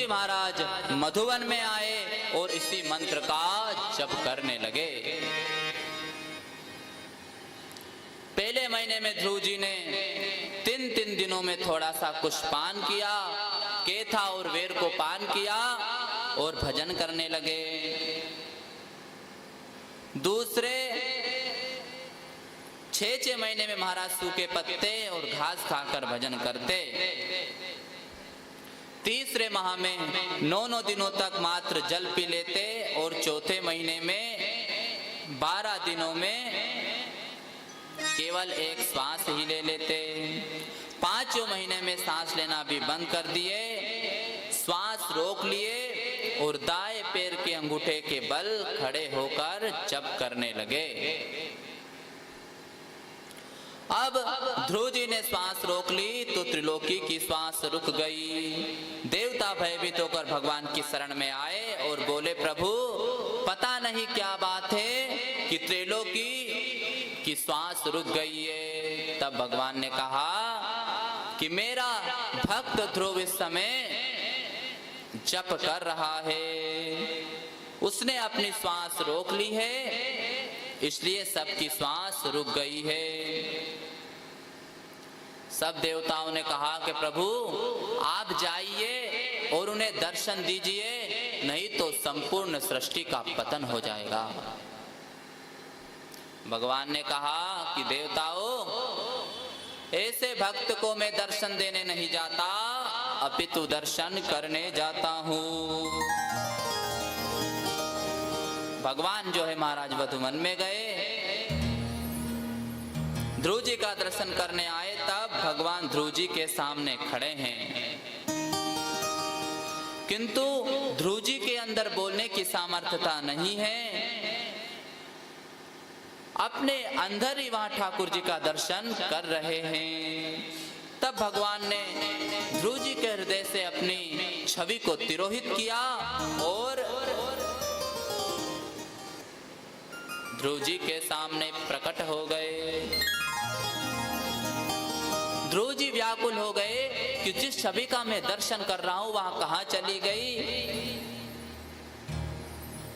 महाराज मधुवन में आए और इसी मंत्र का जप करने लगे। पहले महीने में ध्रुव जी ने 3 दिनों में थोड़ा सा कुछ पान किया, केथा और वेर को पान किया और भजन करने लगे। दूसरे 6 महीने में महाराज सूखे पत्ते और घास खाकर भजन करते। तीसरे माह में 9 दिनों तक मात्र जल पी लेते और चौथे महीने में 12 दिनों में केवल एक श्वास ही ले लेते। 5वें महीने में सांस लेना भी बंद कर दिए, श्वास रोक लिए और दाएं पैर के अंगूठे के बल खड़े होकर जप करने लगे। अब ध्रुव जी ने श्वास रोक ली तो त्रिलोकी की श्वास रुक गई। देवता भयभीत होकर भगवान की शरण में आए और बोले, प्रभु पता नहीं क्या बात है कि त्रिलोकी की श्वास रुक गई है। तब भगवान ने कहा कि मेरा भक्त ध्रुव इस समय जप कर रहा है, उसने अपनी श्वास रोक ली है, इसलिए सबकी श्वास रुक गई है। सब देवताओं ने कहा कि प्रभु आप जाइए और उन्हें दर्शन दीजिए, नहीं तो संपूर्ण सृष्टि का पतन हो जाएगा। भगवान ने कहा कि देवताओं, ऐसे भक्त को मैं दर्शन देने नहीं जाता, अपितु दर्शन करने जाता हूँ। भगवान जो है महाराज मधुवन में गए, ध्रुव जी का दर्शन करने आए। तब भगवान ध्रुव जी के सामने खड़े हैं, किंतु ध्रुव जी के अंदर बोलने की सामर्थ्यता नहीं है। अपने अंदर ही वहां ठाकुर जी का दर्शन कर रहे हैं। तब भगवान ने ध्रुव जी के हृदय से अपनी छवि को तिरोहित किया और ध्रुव जी के सामने प्रकट हो गए। ध्रुव जी व्याकुल हो गए कि जिस छवि का मैं दर्शन कर रहा हूं वहां कहां चली गई।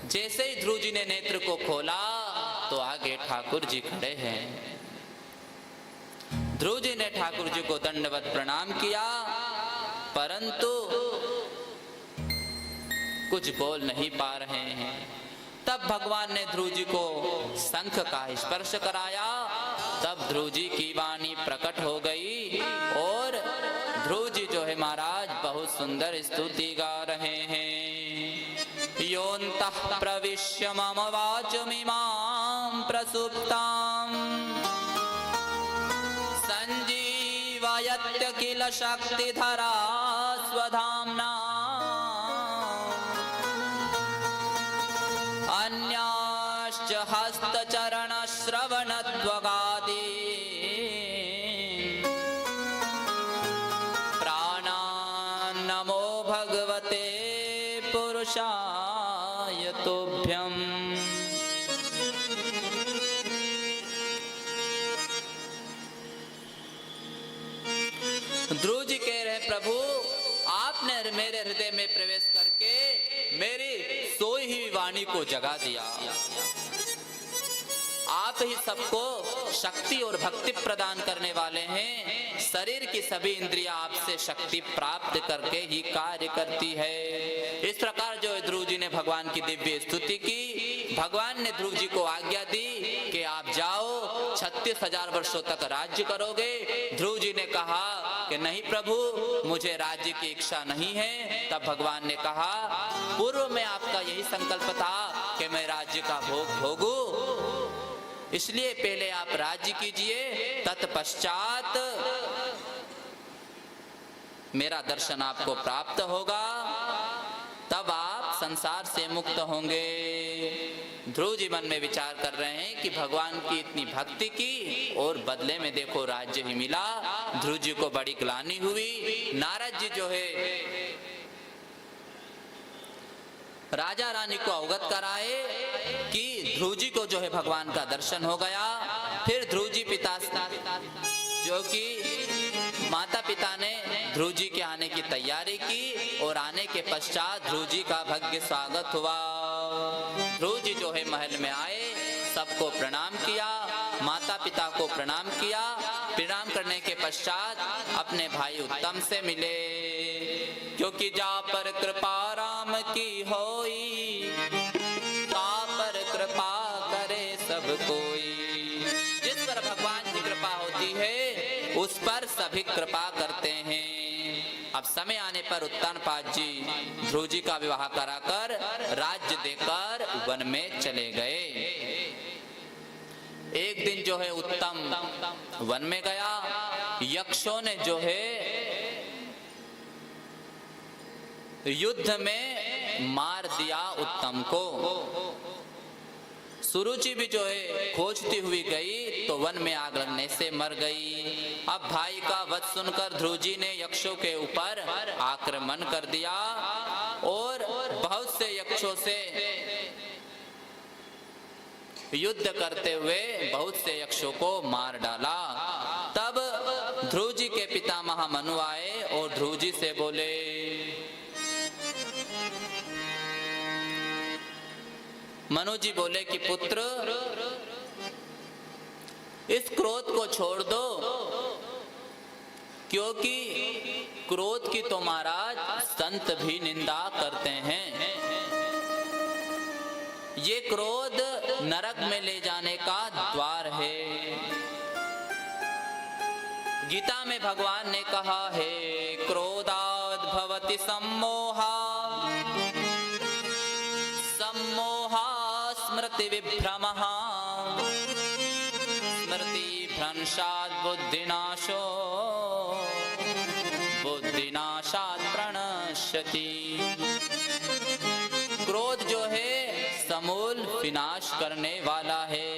जैसे ही ध्रुव जी ने नेत्र को खोला तो आगे ठाकुर जी खड़े हैं। ध्रुव जी ने ठाकुर जी को दंडवत प्रणाम किया, परंतु कुछ बोल नहीं पा रहे हैं। तब भगवान ने ध्रुव जी को शंख का स्पर्श कराया। तब ध्रुव जी की वाणी प्रकट हो गई और ध्रुव जी जो है महाराज बहुत सुंदर स्तुति गा रहे हैं। योऽन्तः प्रविश्य मम वाचमिमां प्रसुप्तां संजीवयत्य किल शक्तिधरा स्वधाम्ना अन्याश्च हस्तचरण श्रवणत्वगादि प्राणान् नमो भगवते पुरुषाय तुभ्यम्। ध्रुव जी कह रहे प्रभु आपने मेरे हृदय में प्रवेश करके मेरी सोई हुई वाणी को जगा दिया। आप ही सबको शक्ति और भक्ति प्रदान करने वाले हैं। शरीर की सभी इंद्रियां आपसे शक्ति प्राप्त करके ही कार्य करती है। इस प्रकार जो ध्रुव जी ने भगवान की दिव्य स्तुति की। भगवान ने ध्रुव जी को आज्ञा दी कि आप जाओ 36,000 वर्षों तक राज्य करोगे। ध्रुव जी ने कहा कि नहीं प्रभु, मुझे राज्य की इच्छा नहीं है। तब भगवान ने कहा पूर्व में आपका यही संकल्प था कि मैं राज्य का भोग भोगूं, इसलिए पहले आप राज्य कीजिए, तत्पश्चात मेरा दर्शन आपको प्राप्त होगा, तब आप संसार से मुक्त होंगे। ध्रुव जी मन में विचार कर रहे हैं कि भगवान की इतनी भक्ति की और बदले में देखो राज्य ही मिला। ध्रुव जी को बड़ी ग्लानि हुई। नारद जी जो है राजा रानी को अवगत कराए कि ध्रुव जी को जो है भगवान का दर्शन हो गया। फिर ध्रुव जी पिता जो कि माता पिता ने ध्रुव जी के आने की तैयारी की और आने के पश्चात ध्रुव जी का भव्य स्वागत हुआ। ध्रुव जी जो है महल में आए, सबको प्रणाम किया, माता पिता को प्रणाम किया। प्रणाम करने के पश्चात अपने भाई उत्तम से मिले, क्योंकि जा पर कृपा राम की होई, ता पर कृपा करे सब कोई। जिस पर भगवान की कृपा होती है उस पर सभी कृपा करते हैं। अब समय आने पर उत्तानपाद जी ध्रुव जी का विवाह कराकर राज्य देकर वन में चले गए। एक दिन जो है उत्तम वन में गया, यक्षों ने जो है युद्ध में मार दिया उत्तम को। सुरुचि भी जो है खोजती हुई गई तो वन में आग लगने से मर गई। अब भाई का वध सुनकर ध्रुव जी ने यक्षों के ऊपर आक्रमण कर दिया और बहुत से यक्षों से युद्ध करते हुए बहुत से यक्षों को मार डाला। तब ध्रुव जी के पितामह मनु आए और ध्रुव जी से बोले, मनु जी बोले कि पुत्र, इस क्रोध को छोड़ दो, क्योंकि क्रोध की तो महाराज संत भी निंदा करते हैं। ये क्रोध नरक में ले जाने का द्वार है। गीता में भगवान ने कहा है, क्रोधाद् भवति सम्मोहा, सम्मोहा स्मृति विभ्रमः, स्मृति भ्रंशात् बुद्धिनाशो, बुद्धिनाशात् प्रणश्यति। क्रोध जो है समूल विनाश करने वाला है।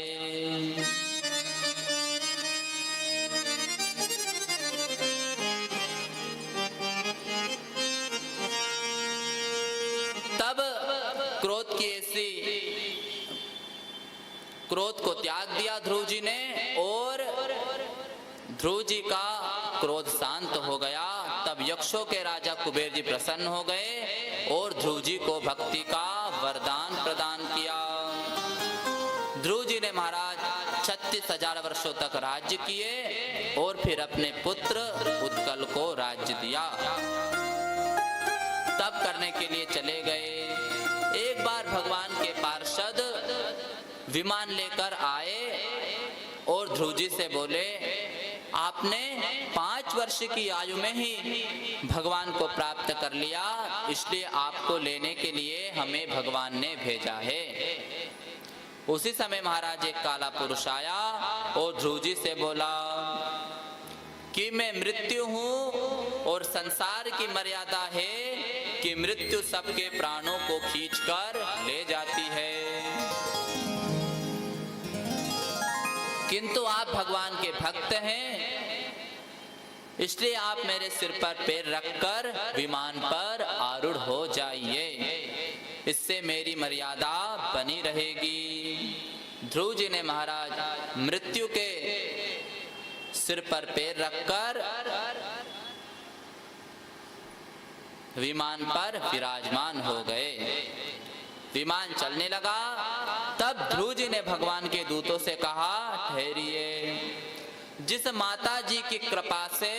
तब क्रोध को त्याग दिया ध्रुव जी ने और ध्रुव जी का क्रोध शांत हो गया। तब यक्षों के राजा कुबेर जी प्रसन्न हो गए और ध्रुव जी को भक्ति का वरदान प्रदान किया। ध्रुव जी ने महाराज 36,000 वर्षों तक राज्य किए और फिर अपने पुत्र उत्कल को राज्य दिया। तब करने के लिए चले गए। एक बार भगवान के पार्षद विमान लेकर आए और ध्रुव जी से बोले, आपने 5 वर्ष की आयु में ही भगवान को प्राप्त कर लिया, इसलिए आपको लेने के लिए हमें भगवान ने भेजा है। उसी समय महाराज एक काला पुरुष आया और ध्रुव जी से बोला कि मैं मृत्यु हूँ और संसार की मर्यादा है कि मृत्यु सबके प्राणों को खींचकर ले जाती है, किंतु आप भगवान के भक्त हैं, इसलिए आप मेरे सिर पर पैर रखकर विमान पर आरूढ़ हो जाइए, इससे मेरी मर्यादा बनी रहेगी। ध्रुव जी ने महाराज मृत्यु के सिर पर पैर रखकर विमान पर विराजमान हो गए। विमान चलने लगा। तब ध्रुव जी ने भगवान के दूतों से कहा, ठहरिए, जिस माता जी की कृपा से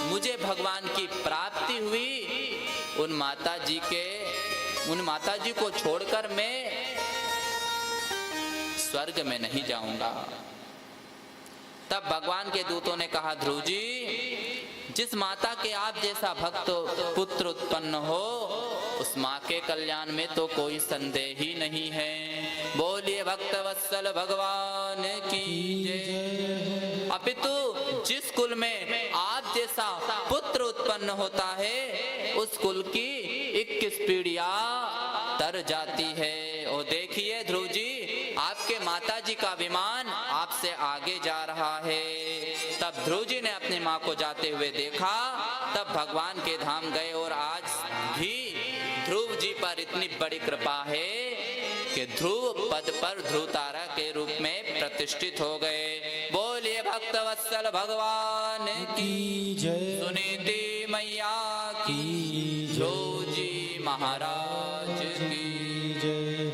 मुझे भगवान की प्राप्ति हुई, उन माता जी को छोड़कर मैं स्वर्ग में नहीं जाऊंगा। तब भगवान के दूतों ने कहा, ध्रुव जी, जिस माता के आप जैसा भक्त पुत्र उत्पन्न हो, उस माँ के कल्याण में तो कोई संदेह ही नहीं है। बोलिए भक्त वत्सल भगवान की जय। अपितु जिस कुल में आप जैसा पुत्र उत्पन्न होता है, उस कुल की 21 पीढ़ियां तर जाती है। और देखिए ध्रुव जी, आपके माता जी का विमान आपसे आगे जा रहा है। तब ध्रुव जी ने अपनी माँ को जाते हुए देखा। तब भगवान के धाम गए और आज भी ध्रुव जी पर इतनी बड़ी कृपा है कि ध्रुव पद पर ध्रुव तारा के रूप में प्रतिष्ठित हो गए। बोलिए भक्तवत्सल भगवान की जय। सुनीति मैया की की, जो जी महाराज की जय।